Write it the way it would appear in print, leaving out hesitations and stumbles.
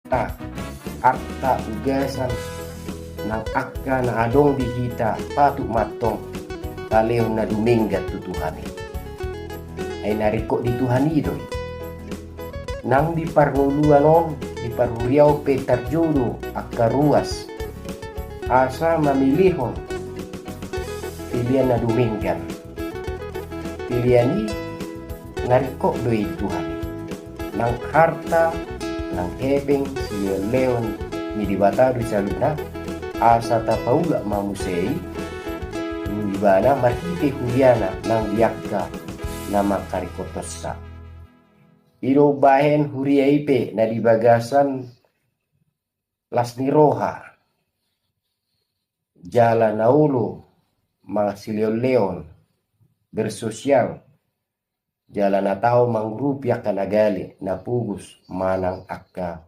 ta akta ugasan ng akka na adong dihita patu matong talew na duminggat tutuhani ay nariko di Tuhan idoy nang di parnuluanon di parhuriaw petarjudo akka ruas asa mamilihon pilihan na duminggan pilihan ni nariko doy Tuhan ng harta ng ebeng si Leon ni dibatado sa luna asa tapaula mamusei ibana marhite huliana ng liyakka na makarikotos sa iro bahen huriaipe na dibagasan las ni roha jala naulo mga silyo Leon bersosial jala na tao mangrupya kanagali na pugos manang akka